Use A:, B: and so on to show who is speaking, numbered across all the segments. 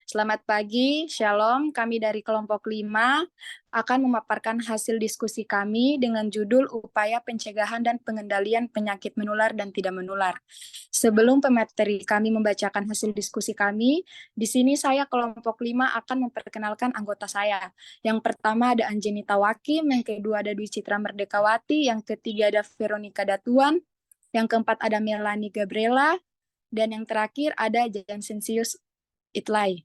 A: Selamat pagi, Shalom. Kami dari kelompok 5 akan memaparkan hasil diskusi kami dengan judul Upaya Pencegahan dan Pengendalian Penyakit Menular dan Tidak Menular. Sebelum pemateri kami membacakan hasil diskusi kami, di sini saya kelompok 5 akan memperkenalkan anggota saya. Yang pertama ada Anjeni Tawakim, yang kedua ada Dwi Citra Merdekawati, yang ketiga ada Veronica Datuan, yang keempat ada Melanie Gabriela, dan yang terakhir ada Jansensius Itlay.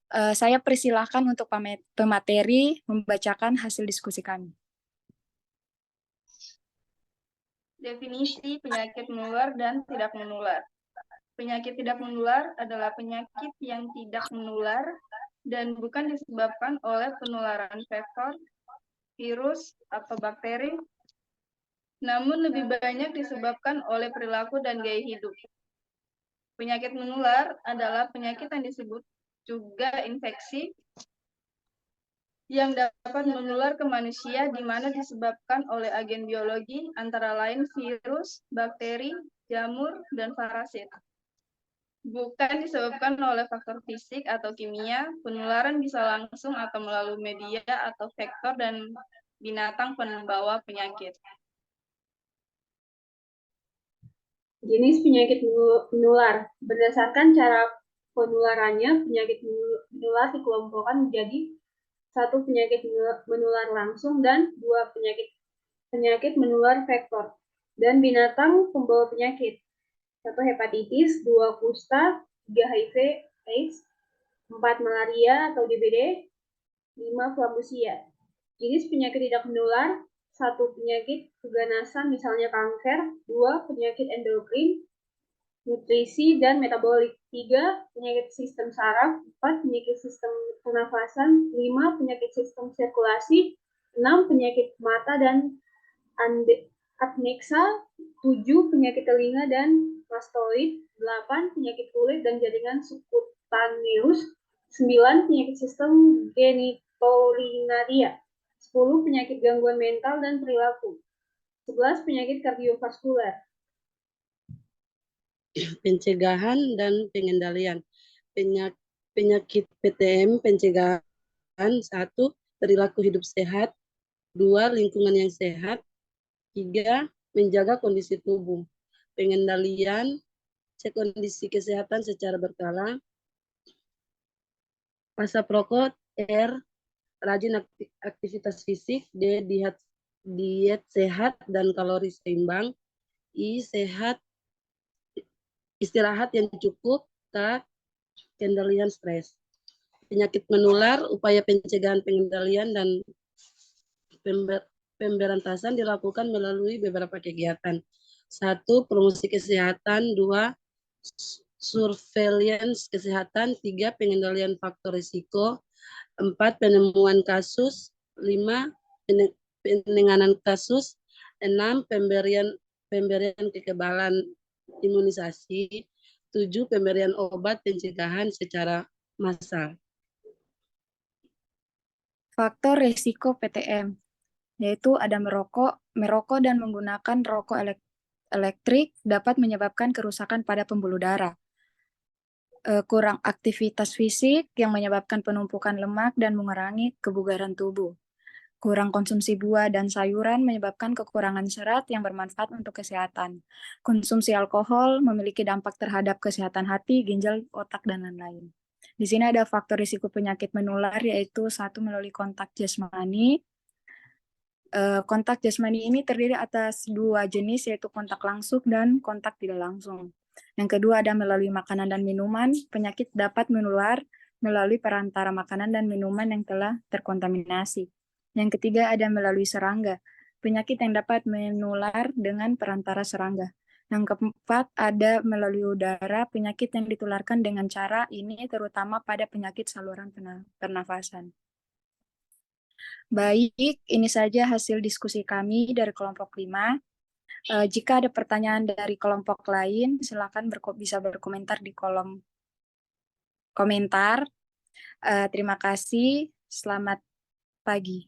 A: Saya persilahkan untuk pemateri membacakan hasil diskusi kami.
B: Definisi penyakit menular dan tidak menular. Penyakit tidak menular adalah penyakit yang tidak menular dan bukan disebabkan oleh penularan vektor, virus, atau bakteri, namun lebih banyak disebabkan oleh perilaku dan gaya hidup. Penyakit menular adalah penyakit yang disebut juga infeksi yang dapat menular ke manusia di mana disebabkan oleh agen biologi antara lain virus, bakteri, jamur, dan parasit. Bukan disebabkan oleh faktor fisik atau kimia, penularan bisa langsung atau melalui media atau vektor dan binatang pembawa penyakit.
C: Jenis penyakit menular. Berdasarkan cara penularannya, penyakit menular dikelompokkan menjadi satu penyakit menular langsung dan dua penyakit menular vektor dan binatang pembawa penyakit. 1 hepatitis, 2 kusta, 3 HIV AIDS, 4 malaria atau DBD, 5 flambosia. Jenis penyakit tidak menular, 1 penyakit keganasan misalnya kanker, 2 penyakit endokrin, nutrisi dan metabolik, 3 penyakit sistem saraf, 4 penyakit sistem pernafasan, 5 penyakit sistem sirkulasi, 6 penyakit mata dan apnexa, 7 penyakit telinga dan mastoid, 8 penyakit kulit dan jaringan subkutaneus, 9 penyakit sistem genitourinaria, 10 penyakit gangguan mental dan perilaku, 11 penyakit kardiovaskular.
D: Pencegahan dan pengendalian penyakit PTM. Pencegahan: 1. Perilaku hidup sehat, 2. Lingkungan yang sehat, 3. Menjaga kondisi tubuh. Pengendalian: cek kondisi kesehatan secara berkala, asap rokok, R. Rajin aktivitas fisik, D. Diet sehat dan kalori seimbang, I. Sehat istirahat yang cukup, K. Kendalian stres. Penyakit menular, upaya pencegahan, pengendalian, dan pemberantasan dilakukan melalui beberapa kegiatan. 1. Promosi kesehatan, 2. Surveillance kesehatan, 3. Pengendalian faktor risiko, 4. Penemuan kasus, 5. Penanganan kasus, 6. Pemberian kekebalan imunisasi, 7. Pemberian obat pencegahan secara massal.
A: Faktor risiko PTM, yaitu ada merokok dan menggunakan rokok elektrik dapat menyebabkan kerusakan pada pembuluh darah. Kurang aktivitas fisik yang menyebabkan penumpukan lemak dan mengurangi kebugaran tubuh. Kurang konsumsi buah dan sayuran menyebabkan kekurangan serat yang bermanfaat untuk kesehatan. Konsumsi alkohol memiliki dampak terhadap kesehatan hati, ginjal, otak, dan lain-lain. Di sini ada faktor risiko penyakit menular, yaitu 1. Melalui kontak jasmani. Kontak jasmani ini terdiri atas 2 jenis, yaitu kontak langsung dan kontak tidak langsung. Yang kedua ada melalui makanan dan minuman. Penyakit dapat menular melalui perantara makanan dan minuman yang telah terkontaminasi. Yang ketiga ada melalui serangga. Penyakit yang dapat menular dengan perantara serangga. Yang keempat ada melalui udara. Penyakit yang ditularkan dengan cara ini terutama pada penyakit saluran pernafasan. Baik, ini saja hasil diskusi kami dari kelompok 5. Jika ada pertanyaan dari kelompok lain, silakan bisa berkomentar di kolom komentar. Terima kasih, selamat pagi.